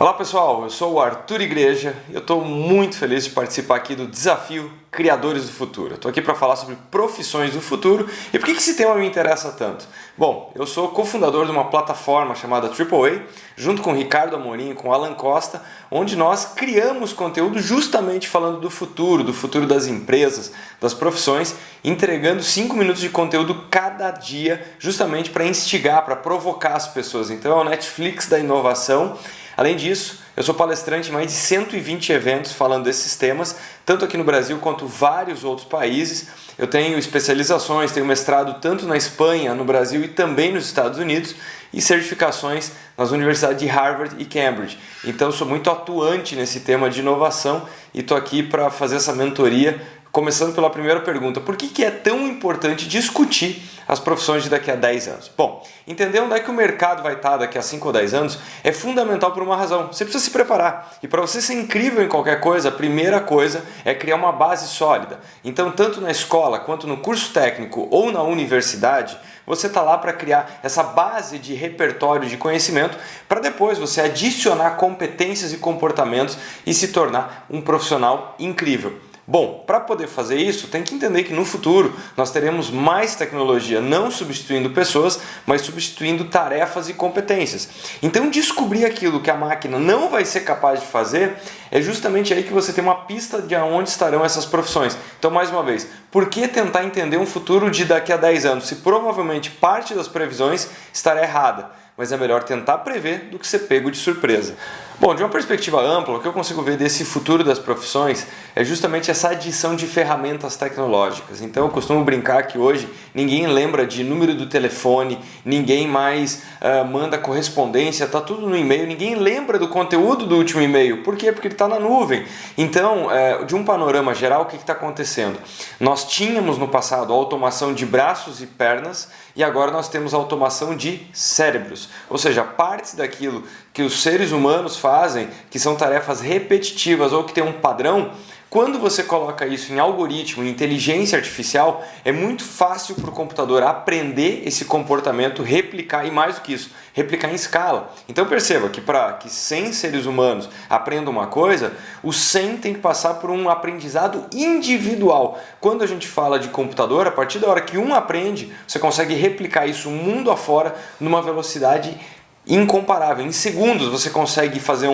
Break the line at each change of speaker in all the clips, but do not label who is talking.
Olá pessoal, eu sou o Arthur Igreja e eu estou muito feliz de participar aqui do Desafio Criadores do Futuro. Eu estou aqui para falar sobre profissões do futuro e por que esse tema me interessa tanto? Bom, eu sou cofundador de uma plataforma chamada AAA, junto com o Ricardo Amorim e com o Alan Costa, onde nós criamos conteúdo justamente falando do futuro das empresas, das profissões, entregando 5 minutos de conteúdo cada dia, justamente para instigar, para provocar as pessoas. Então é o Netflix da inovação. Além disso, eu sou palestrante em mais de 120 eventos falando desses temas, tanto aqui no Brasil quanto vários outros países. Eu tenho especializações, tenho mestrado tanto na Espanha, no Brasil e também nos Estados Unidos e certificações nas universidades de Harvard e Cambridge. Então eu sou muito atuante nesse tema de inovação e estou aqui para fazer essa mentoria. Começando pela primeira pergunta, por que é tão importante discutir as profissões de daqui a 10 anos? Bom, entender onde é que o mercado vai estar daqui a 5 ou 10 anos é fundamental por uma razão. Você precisa se preparar. E para você ser incrível em qualquer coisa, a primeira coisa é criar uma base sólida. Então, tanto na escola quanto no curso técnico ou na universidade, você está lá para criar essa base de repertório de conhecimento para depois você adicionar competências e comportamentos e se tornar um profissional incrível. Bom, para poder fazer isso, tem que entender que no futuro nós teremos mais tecnologia, não substituindo pessoas, mas substituindo tarefas e competências. Então descobrir aquilo que a máquina não vai ser capaz de fazer é justamente aí que você tem uma pista de onde estarão essas profissões. Então, mais uma vez, por que tentar entender um futuro de daqui a 10 anos, se provavelmente parte das previsões estará errada? Mas é melhor tentar prever do que ser pego de surpresa. Bom, de uma perspectiva ampla, o que eu consigo ver desse futuro das profissões é justamente essa adição de ferramentas tecnológicas. Então eu costumo brincar que hoje ninguém lembra de número do telefone, ninguém mais manda correspondência, está tudo no e-mail, ninguém lembra do conteúdo do último e-mail. Por quê? Porque ele está na nuvem. Então, de um panorama geral, o que está acontecendo? Nós tínhamos no passado a automação de braços e pernas e agora nós temos a automação de cérebros, ou seja, partes daquilo que os seres humanos fazem, que são tarefas repetitivas ou que tem um padrão. Quando você coloca isso em algoritmo, em inteligência artificial, é muito fácil para o computador aprender esse comportamento, replicar e mais do que isso, replicar em escala. Então perceba que para que 100 seres humanos aprendam uma coisa, os 100 tem que passar por um aprendizado individual. Quando a gente fala de computador, a partir da hora que um aprende, você consegue replicar isso mundo afora numa velocidade incomparável. Em segundos você consegue fazer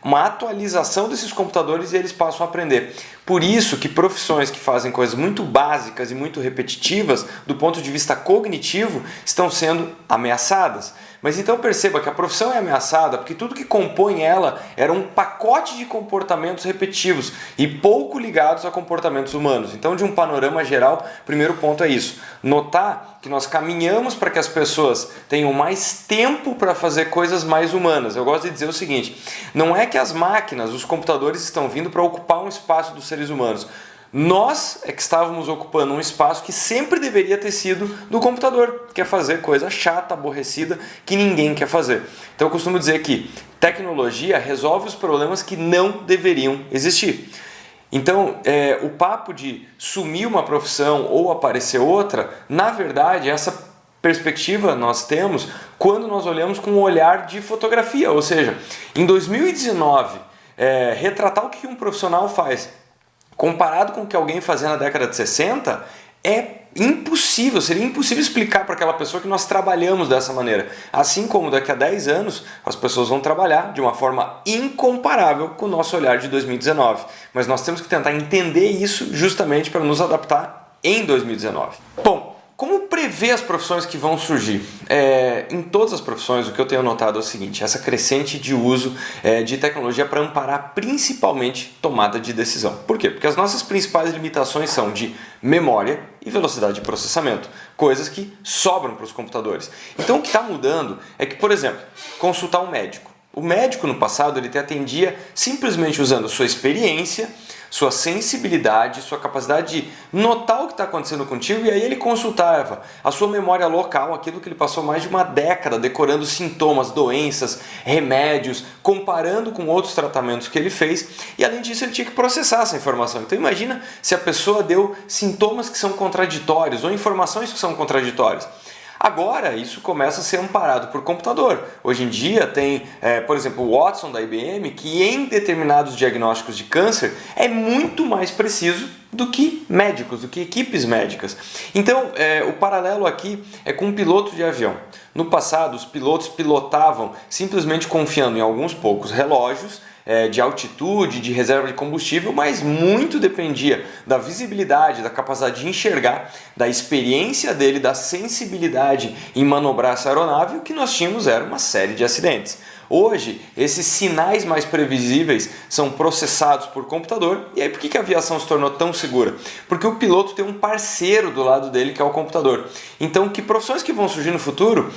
uma atualização desses computadores e eles passam a aprender. Por isso que profissões que fazem coisas muito básicas e muito repetitivas do ponto de vista cognitivo estão sendo ameaçadas. Mas então perceba que a profissão é ameaçada porque tudo que compõe ela era um pacote de comportamentos repetitivos e pouco ligados a comportamentos humanos. Então, de um panorama geral, o primeiro ponto é isso. Notar que nós caminhamos para que as pessoas tenham mais tempo para fazer coisas mais humanas. Eu gosto de dizer o seguinte, não é que as máquinas, os computadores estão vindo para ocupar um espaço dos seres humanos. Nós é que estávamos ocupando um espaço que sempre deveria ter sido do computador, que é fazer coisa chata, aborrecida, que ninguém quer fazer. Então eu costumo dizer que tecnologia resolve os problemas que não deveriam existir. Então o papo de sumir uma profissão ou aparecer outra, na verdade essa perspectiva nós temos quando nós olhamos com um olhar de fotografia, ou seja, em 2019, retratar o que um profissional faz comparado com o que alguém fazia na década de 60, é impossível, seria impossível explicar para aquela pessoa que nós trabalhamos dessa maneira. Assim como daqui a 10 anos as pessoas vão trabalhar de uma forma incomparável com o nosso olhar de 2019. Mas nós temos que tentar entender isso justamente para nos adaptar em 2019. Bom, como prever as profissões que vão surgir? Em todas as profissões, o que eu tenho notado é o seguinte, essa crescente de uso de tecnologia para amparar principalmente tomada de decisão. Por quê? Porque as nossas principais limitações são de memória e velocidade de processamento, coisas que sobram para os computadores. Então o que está mudando é que, por exemplo, consultar um médico. O médico no passado ele te atendia simplesmente usando sua experiência, sua sensibilidade, sua capacidade de notar o que está acontecendo contigo e aí ele consultava a sua memória local, aquilo que ele passou mais de uma década decorando sintomas, doenças, remédios, comparando com outros tratamentos que ele fez e além disso ele tinha que processar essa informação. Então imagina se a pessoa deu sintomas que são contraditórios ou informações que são contraditórias. Agora, isso começa a ser amparado por computador. Hoje em dia tem, por exemplo, o Watson da IBM, que em determinados diagnósticos de câncer é muito mais preciso do que médicos, do que equipes médicas. Então, o paralelo aqui é com um piloto de avião. No passado, os pilotos pilotavam simplesmente confiando em alguns poucos relógios, de altitude, de reserva de combustível, mas muito dependia da visibilidade, da capacidade de enxergar, da experiência dele, da sensibilidade em manobrar essa aeronave. O que nós tínhamos era uma série de acidentes. Hoje, esses sinais mais previsíveis são processados por computador. E aí, por que a aviação se tornou tão segura? Porque o piloto tem um parceiro do lado dele, que é o computador. Então, que profissões que vão surgir no futuro?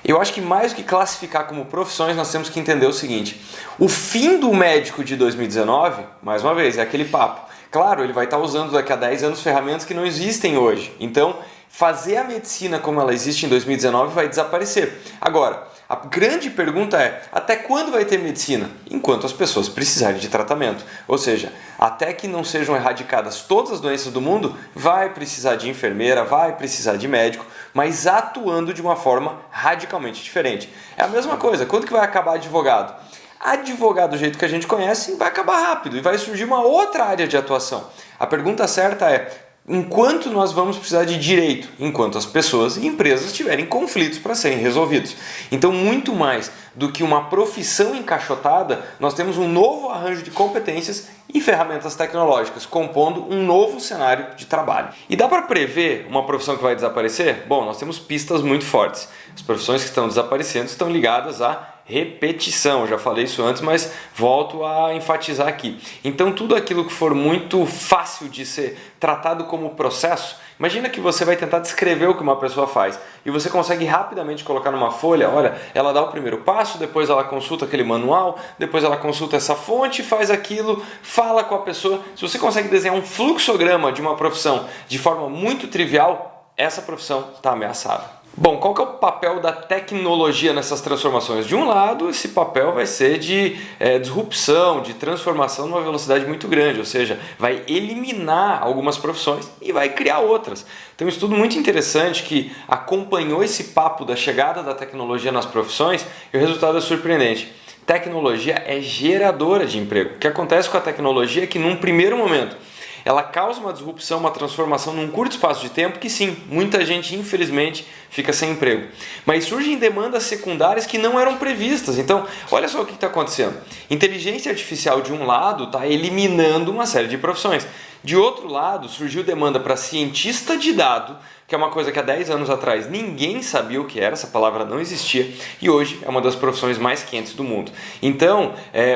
Eu acho que mais do que classificar como profissões, nós temos que entender o seguinte: o fim do médico de 2019, mais uma vez, é aquele papo. Claro, ele vai estar usando daqui a 10 anos ferramentas que não existem hoje. Então, fazer a medicina como ela existe em 2019 vai desaparecer. Agora, a grande pergunta é: até quando vai ter medicina? Enquanto as pessoas precisarem de tratamento. Ou seja, até que não sejam erradicadas todas as doenças do mundo, vai precisar de enfermeira, vai precisar de médico, mas atuando de uma forma radicalmente diferente. É a mesma coisa, quando que vai acabar advogado? Advogado do jeito que a gente conhece vai acabar rápido e vai surgir uma outra área de atuação. A pergunta certa é: enquanto nós vamos precisar de direito, enquanto as pessoas e empresas tiverem conflitos para serem resolvidos. Então, muito mais do que uma profissão encaixotada, nós temos um novo arranjo de competências e ferramentas tecnológicas, compondo um novo cenário de trabalho. E dá para prever uma profissão que vai desaparecer? Bom, nós temos pistas muito fortes. As profissões que estão desaparecendo estão ligadas à repetição. Eu já falei isso antes, mas volto a enfatizar aqui. Então, tudo aquilo que for muito fácil de ser tratado como processo, imagina que você vai tentar descrever o que uma pessoa faz e você consegue rapidamente colocar numa folha: olha, ela dá o primeiro passo, depois ela consulta aquele manual, depois ela consulta essa fonte, faz aquilo, fala com a pessoa. Se você consegue desenhar um fluxograma de uma profissão de forma muito trivial, essa profissão está ameaçada. Bom, qual que é o papel da tecnologia nessas transformações? De um lado, esse papel vai ser de disrupção, de transformação numa velocidade muito grande, ou seja, vai eliminar algumas profissões e vai criar outras. Tem um estudo muito interessante que acompanhou esse papo da chegada da tecnologia nas profissões e o resultado é surpreendente. Tecnologia é geradora de emprego. O que acontece com a tecnologia é que, num primeiro momento, ela causa uma disrupção, uma transformação num curto espaço de tempo que sim, muita gente infelizmente fica sem emprego. Mas surgem demandas secundárias que não eram previstas. Então, olha só o que está acontecendo. Inteligência artificial de um lado está eliminando uma série de profissões. De outro lado, surgiu demanda para cientista de dado, que é uma coisa que há 10 anos atrás ninguém sabia o que era, essa palavra não existia, e hoje é uma das profissões mais quentes do mundo. Então,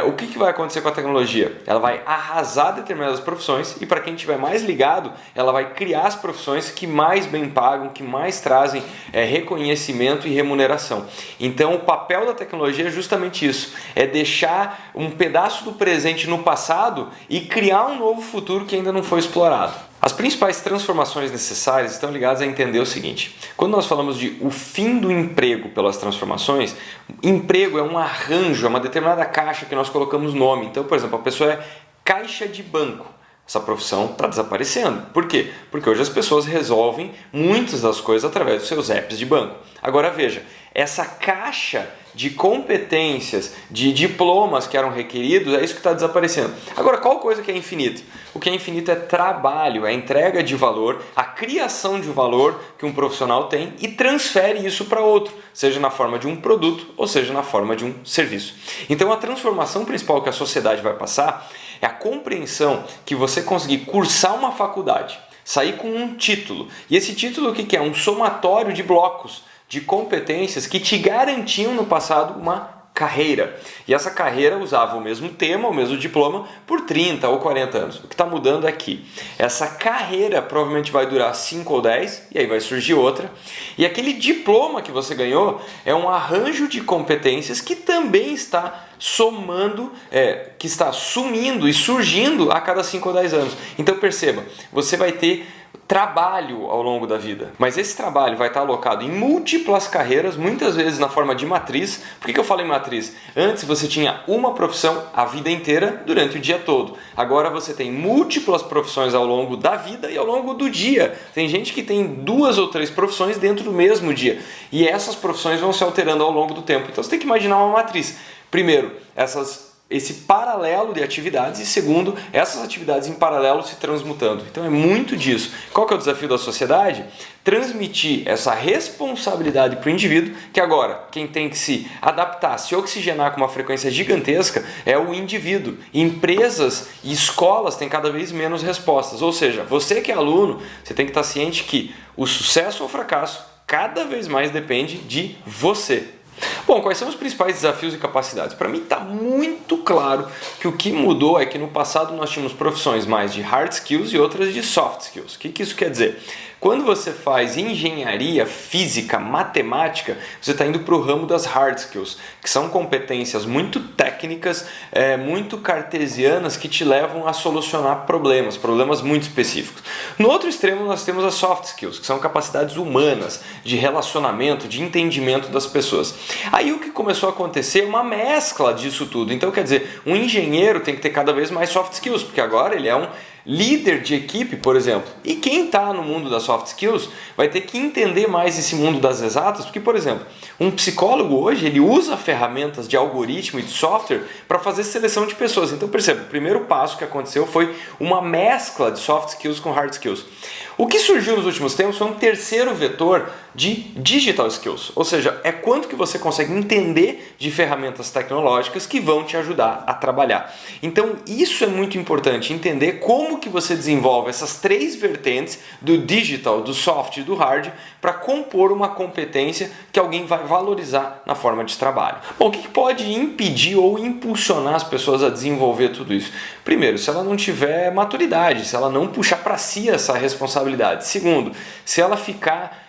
o que vai acontecer com a tecnologia? Ela vai arrasar determinadas profissões e, para quem estiver mais ligado, ela vai criar as profissões que mais bem pagam, que mais trazem reconhecimento e remuneração. Então, o papel da tecnologia é justamente isso, é deixar um pedaço do presente no passado e criar um novo futuro que ainda não foi explorado. As principais transformações necessárias estão ligadas a entender o seguinte: quando nós falamos de o fim do emprego pelas transformações, emprego é um arranjo, é uma determinada caixa que nós colocamos nome. Então, por exemplo, a pessoa é caixa de banco. Essa profissão está desaparecendo. Por quê? Porque hoje as pessoas resolvem muitas das coisas através dos seus apps de banco. Agora veja, essa caixa de competências, de diplomas que eram requeridos, é isso que está desaparecendo. Agora, qual coisa que é infinito? O que é infinito é trabalho, é a entrega de valor, a criação de valor que um profissional tem e transfere isso para outro, seja na forma de um produto ou seja na forma de um serviço. Então, a transformação principal que a sociedade vai passar é a compreensão que você conseguir cursar uma faculdade, sair com um título, e esse título o que é? Um somatório de blocos, de competências que te garantiam no passado uma carreira. E essa carreira usava o mesmo tema, o mesmo diploma por 30 ou 40 anos. O que está mudando é que essa carreira provavelmente vai durar 5 ou 10 e aí vai surgir outra. E aquele diploma que você ganhou é um arranjo de competências que também está somando, que está sumindo e surgindo a cada 5 ou 10 anos. Então perceba, você vai ter trabalho ao longo da vida. Mas esse trabalho vai estar alocado em múltiplas carreiras, muitas vezes na forma de matriz. Por que eu falo em matriz? Antes você tinha uma profissão a vida inteira, durante o dia todo. Agora você tem múltiplas profissões ao longo da vida e ao longo do dia. Tem gente que tem 2 ou 3 profissões dentro do mesmo dia. E essas profissões vão se alterando ao longo do tempo. Então você tem que imaginar uma matriz. Primeiro, esse paralelo de atividades e segundo, essas atividades em paralelo se transmutando. Então é muito disso. Qual que é o desafio da sociedade? Transmitir essa responsabilidade para o indivíduo, que agora quem tem que se adaptar, se oxigenar com uma frequência gigantesca é o indivíduo. Empresas e escolas têm cada vez menos respostas. Ou seja, você que é aluno, você tem que estar ciente que o sucesso ou fracasso cada vez mais depende de você. Bom, quais são os principais desafios e capacidades? Para mim está muito claro que o que mudou é que no passado nós tínhamos profissões mais de hard skills e outras de soft skills. O que isso quer dizer? Quando você faz engenharia física, matemática, você está indo para o ramo das hard skills, que são competências muito técnicas, muito cartesianas, que te levam a solucionar problemas muito específicos. No outro extremo nós temos as soft skills, que são capacidades humanas, de relacionamento, de entendimento das pessoas. Aí o que começou a acontecer é uma mescla disso tudo. Então quer dizer, um engenheiro tem que ter cada vez mais soft skills, porque agora ele é um líder de equipe, por exemplo. E quem está no mundo das soft skills vai ter que entender mais esse mundo das exatas, porque, por exemplo, um psicólogo hoje ele usa ferramentas de algoritmo e de software para fazer seleção de pessoas. Então perceba, o primeiro passo que aconteceu foi uma mescla de soft skills com hard skills. O que surgiu nos últimos tempos foi um terceiro vetor de digital skills, ou seja, é quanto que você consegue entender de ferramentas tecnológicas que vão te ajudar a trabalhar. Então isso é muito importante, entender como que você desenvolve essas 3 vertentes do digital, do soft e do hard para compor uma competência que alguém vai valorizar na forma de trabalho. Bom, o que pode impedir ou impulsionar as pessoas a desenvolver tudo isso? Primeiro, se ela não tiver maturidade, se ela não puxar para si essa responsabilidade. Segundo, se ela ficar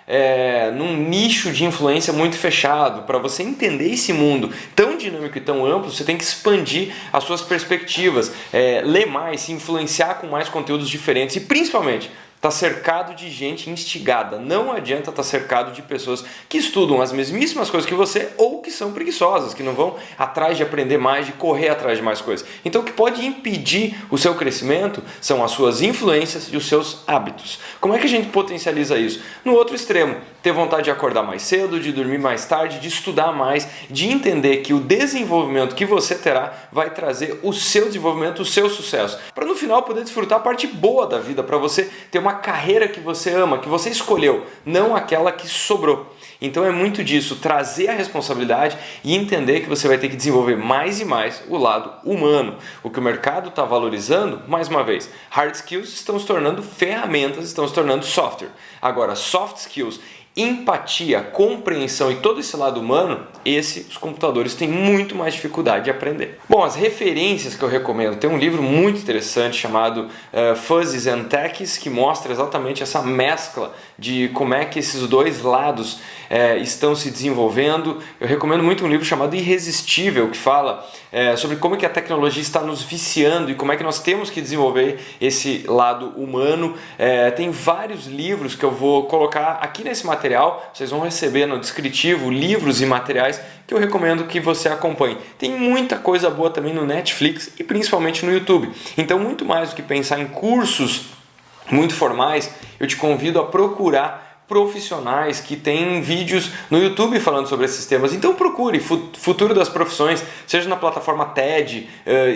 num nicho de influência muito fechado. Para você entender esse mundo tão dinâmico e tão amplo, você tem que expandir as suas perspectivas, ler mais, se influenciar com mais conteúdos diferentes e principalmente está cercado de gente instigada. Não adianta estar cercado de pessoas que estudam as mesmíssimas coisas que você ou que são preguiçosas, que não vão atrás de aprender mais, de correr atrás de mais coisas. Então o que pode impedir o seu crescimento são as suas influências e os seus hábitos. Como é que a gente potencializa isso? No outro extremo, ter vontade de acordar mais cedo, de dormir mais tarde, de estudar mais, de entender que o desenvolvimento que você terá vai trazer o seu desenvolvimento, o seu sucesso. Para no final poder desfrutar a parte boa da vida, para você ter uma carreira que você ama, que você escolheu, não aquela que sobrou. Então é muito disso, trazer a responsabilidade e entender que você vai ter que desenvolver mais e mais o lado humano. O que o mercado está valorizando, mais uma vez, hard skills estão se tornando ferramentas, estão se tornando software. Agora, soft skills, empatia, compreensão e todo esse lado humano, os computadores têm muito mais dificuldade de aprender. Bom, as referências que eu recomendo, tem um livro muito interessante chamado Fuzzies and Techies, que mostra exatamente essa mescla de como é que esses dois lados estão se desenvolvendo. Eu recomendo muito um livro chamado Irresistível, que fala sobre como é que a tecnologia está nos viciando e como é que nós temos que desenvolver esse lado humano. Tem vários livros que eu vou colocar aqui nesse material, vocês vão receber no descritivo livros e materiais que eu recomendo que você acompanhe. Tem muita coisa boa também no Netflix e principalmente no YouTube. Então, muito mais do que pensar em cursos muito formais, eu te convido a procurar profissionais que têm vídeos no YouTube falando sobre esses temas. Então procure Futuro das Profissões, seja na plataforma TED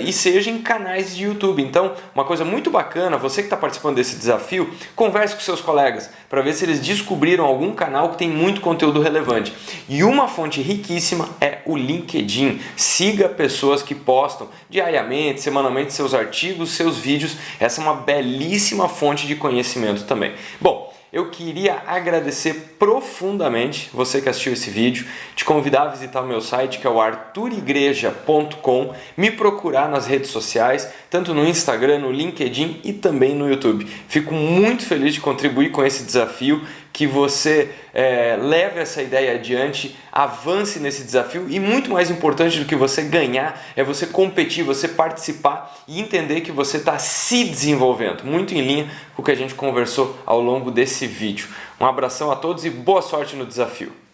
e seja em canais de YouTube. Então, uma coisa muito bacana, você que está participando desse desafio, converse com seus colegas para ver se eles descobriram algum canal que tem muito conteúdo relevante. E uma fonte riquíssima é o LinkedIn. Siga pessoas que postam diariamente, semanalmente seus artigos, seus vídeos. Essa é uma belíssima fonte de conhecimento também. Bom, eu queria agradecer profundamente você que assistiu esse vídeo, te convidar a visitar o meu site, que é o arturigreja.com, me procurar nas redes sociais, tanto no Instagram, no LinkedIn e também no YouTube. Fico muito feliz de contribuir com esse desafio, que você leve essa ideia adiante, avance nesse desafio e muito mais importante do que você ganhar é você competir, você participar e entender que você está se desenvolvendo, muito em linha com o que a gente conversou ao longo desse vídeo. Um abração a todos e boa sorte no desafio!